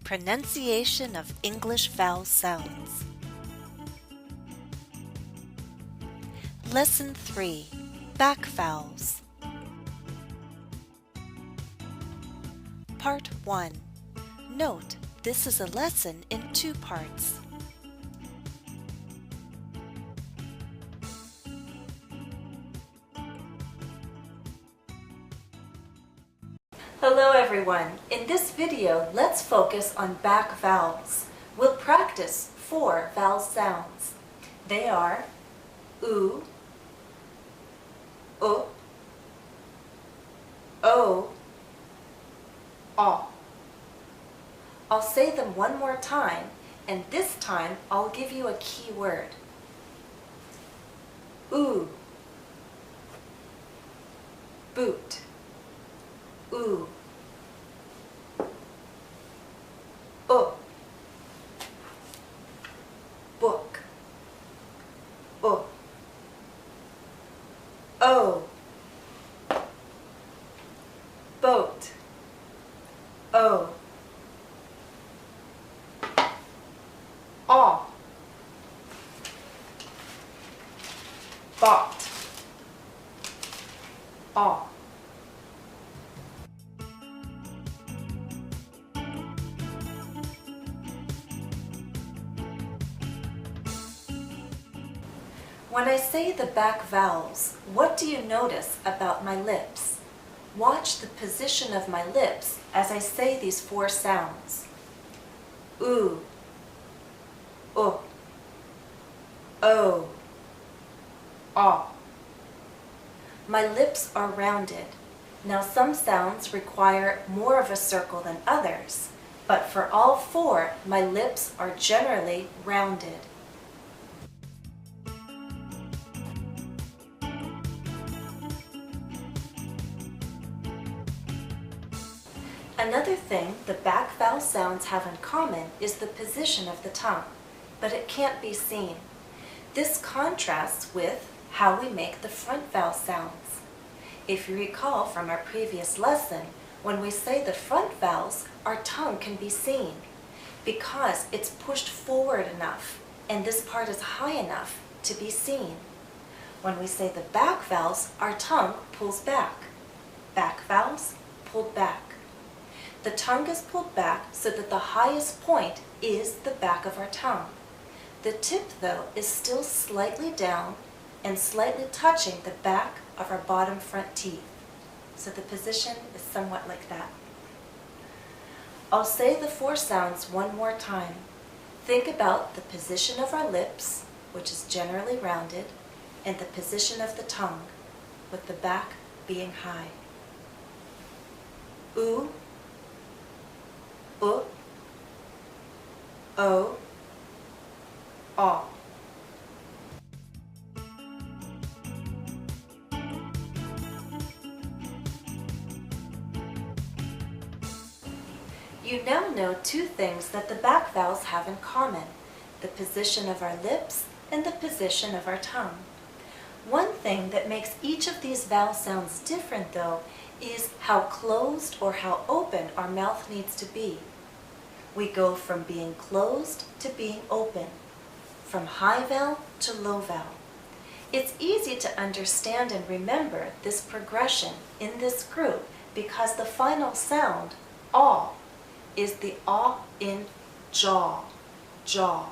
Pronunciation of English vowel sounds. Lesson 3. Back vowels. Part 1. Note, this is a lesson in 2 parts. Hello everyone. In this video, let's focus on back vowels. We'll practice 4 vowel sounds. They are oo, o, aw. I'll say them one more time, and this time I'll give you a key word. Oo, boot, oo, book, boat, aw, bought, aw. When I say the back vowels, what do you notice about my lips? Watch the position of my lips as I say these 4 sounds. Oo, o, aw. My lips are rounded. Now some sounds require more of a circle than others, but for all 4, my lips are generally rounded. Another thing the back vowel sounds have in common is the position of the tongue, but it can't be seen. This contrasts with how we make the front vowel sounds. If you recall from our previous lesson, when we say the front vowels, our tongue can be seen because it's pushed forward enough and this part is high enough to be seen. When we say the back vowels, our tongue pulls back. Back vowels, pulled back. The tongue is pulled back so that the highest point is the back of our tongue. The tip, though, is still slightly down and slightly touching the back of our bottom front teeth. So the position is somewhat like that. I'll say the 4 sounds one more time. Think about the position of our lips, which is generally rounded, and the position of the tongue, with the back being high. Oo, o, aw. You now know 2 things that the back vowels have in common: the position of our lips and the position of our tongue. One thing that makes each of these vowel sounds different, though, is how closed or how open our mouth needs to be. We go from being closed to being open, from high vowel to low vowel. It's easy to understand and remember this progression in this group because the final sound, aw, is the aw in jaw, jaw.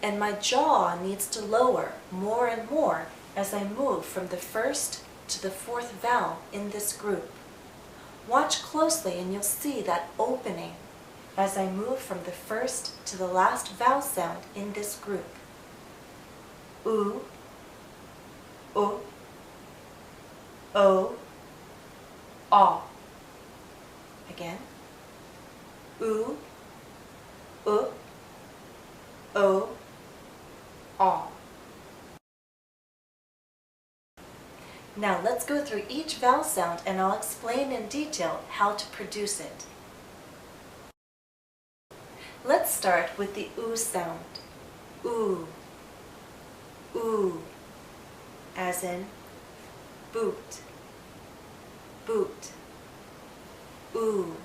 And my jaw needs to lower more and more as I move from the first to the 4th vowel in this group. Watch closely and you'll see that opening as I move from the first to the last vowel sound in this group. Oo, o, aw. Again. Oo, aw. Now let's go through each vowel sound and I'll explain in detail how to produce it. Let's start with the oo sound. Oo, oo, as in boot, boot, oo.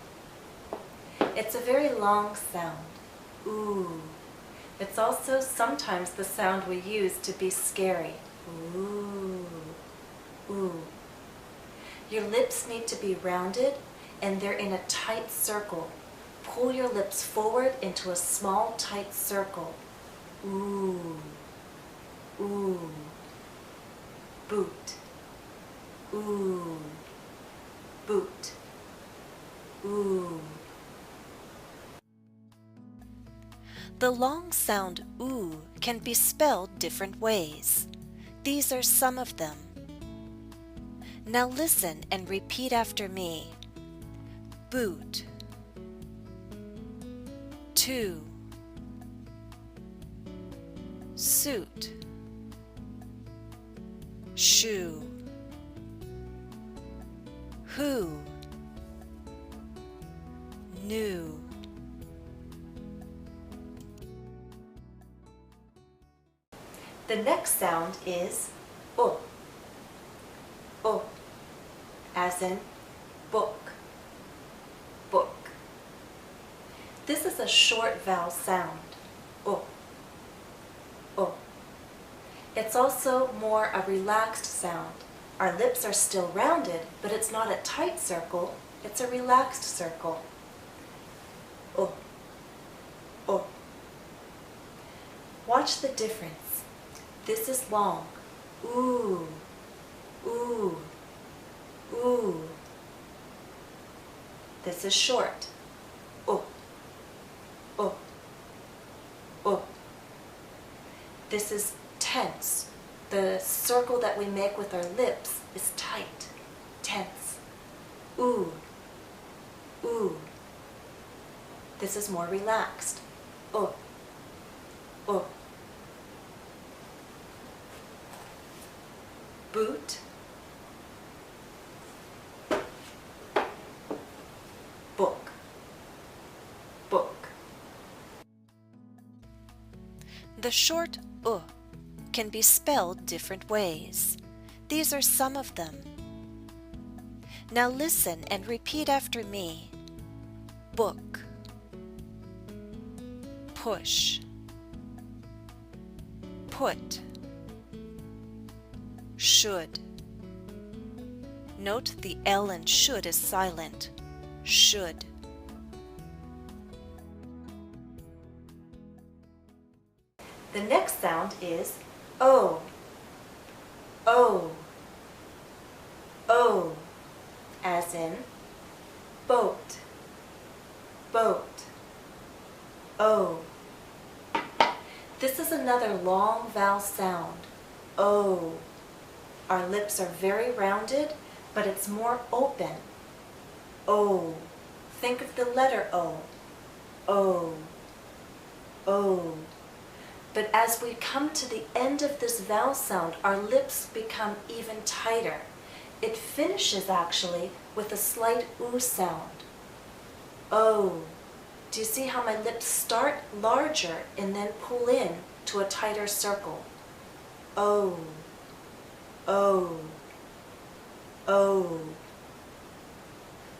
It's a very long sound. Ooh. It's also sometimes the sound we use to be scary. Ooh. Ooh. Your lips need to be rounded and they're in a tight circle. Pull your lips forward into a small tight circle. Ooh. Ooh. Boot. Ooh. Boot. Ooh. The long sound ooh can be spelled different ways. These are some of them. Now listen and repeat after me. Boot. 2. Suit. Shoe. Who. New. The next sound is o. O, as in book. Book. This is a short vowel sound. O. O. It's also more a relaxed sound. Our lips are still rounded, but it's not a tight circle, it's a relaxed circle. O. O. Watch the difference. This is long. Ooh. Ooh. Ooh. This is short. O. O. O. This is tense. The circle that we make with our lips is tight. Tense. Ooh. Ooh. This is more relaxed. O. O. Boot. Book. Book. The short can be spelled different ways. These are some of them. Now listen and repeat after me. Book. Push. Put. Should. Note the L in should is silent. Should. The next sound is O. O. O, as in boat. Boat. O. This is another long vowel sound. O. Our lips are very rounded, but it's more open. O. Think of the letter O. O. O. But as we come to the end of this vowel sound, our lips become even tighter. It finishes actually with a slight oo sound. O. Do you see how my lips start larger and then pull in to a tighter circle? O. O. O.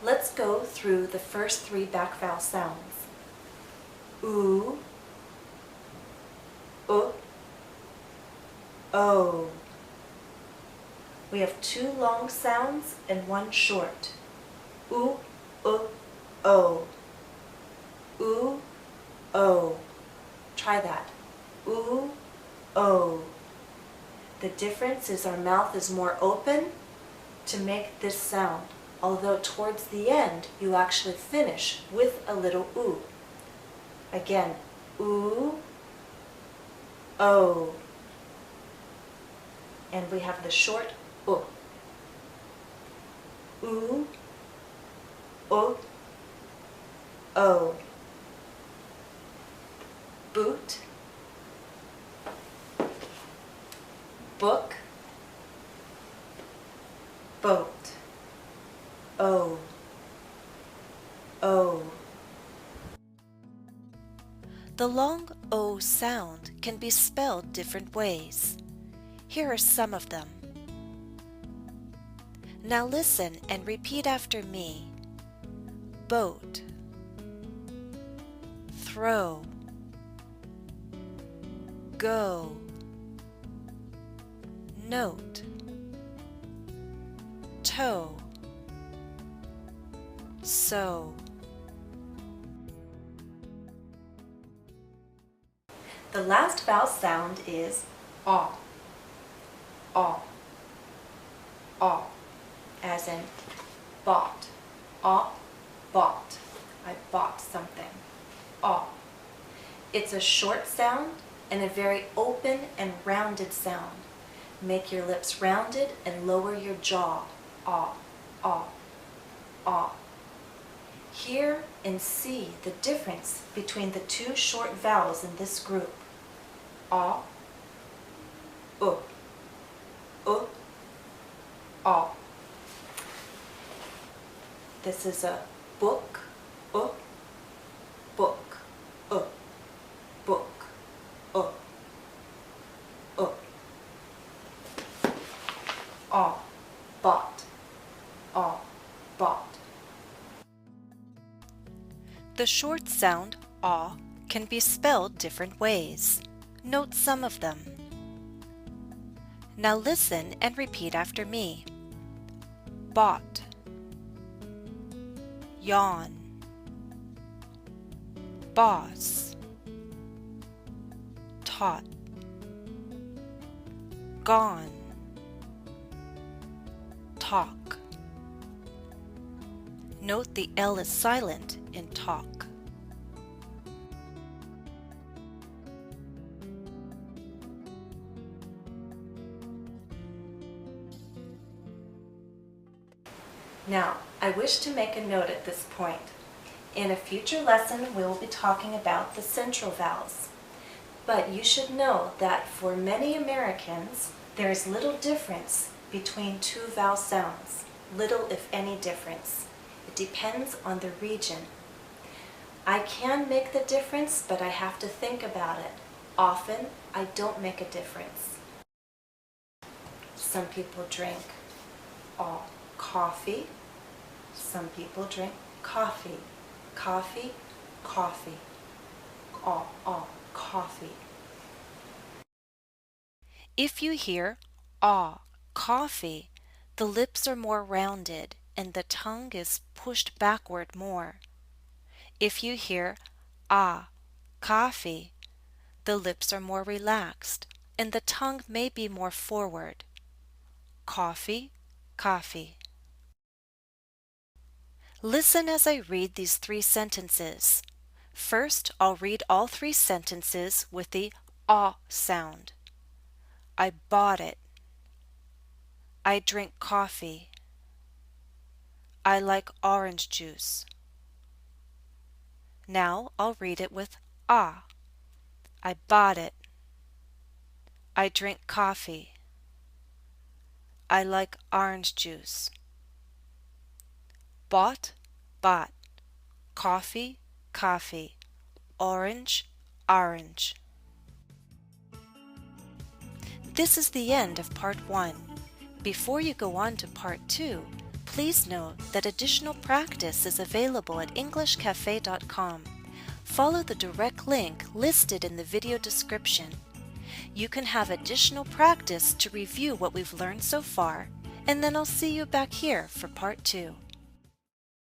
Let's go through the first 3 back vowel sounds. Oo. O. We have 2 long sounds and 1 short. O. O. O. Try that. O. The difference is our mouth is more open to make this sound, although towards the end you actually finish with a little oo. Again, oo. O. And we have the short O. Oo. O. Boot. Book. Boat. O. O. The long O sound can be spelled different ways. Here are some of them. Now listen and repeat after me. Boat. throw, go, note, toe, so. The last vowel sound is aw, aw, aw, as in bought, aw, bought. I bought something, aw. It's a short sound and a very open and rounded sound. Make your lips rounded and lower your jaw, aw, aw, aw. Hear and see the difference between the two short vowels in this group. Aw, aw. This is a book, book, book, aw, bought, aw, bought. The short sound aw can be spelled different ways. Note some of them. Now listen and repeat after me. Bought, yawn, boss, taught, gone, talk. Note the L is silent in talk. Now, I wish to make a note at this point. In a future lesson, we will be talking about the central vowels. But you should know that for many Americans, there is little difference between two vowel sounds. Little, if any, difference. It depends on the region. I can make the difference, but I have to think about it. Often, I don't make a difference. Some people drink coffee. Some people drink coffee. Coffee, coffee. Coffee. If you hear coffee, the lips are more rounded and the tongue is pushed backward more. If you hear coffee, the lips are more relaxed and the tongue may be more forward. Coffee, coffee. Listen as I read these three sentences. First, I'll read all three sentences with the sound. I bought it. I drink coffee. I like orange juice. Now I'll read it with I bought it. I drink coffee. I like orange juice. Bought, bought. Coffee, coffee. Orange, orange. This is the end of part 1. Before you go on to part 2, please note that additional practice is available at EnglishCafe.com. Follow the direct link listed in the video description. You can have additional practice to review what we've learned so far, and then I'll see you back here for part 2.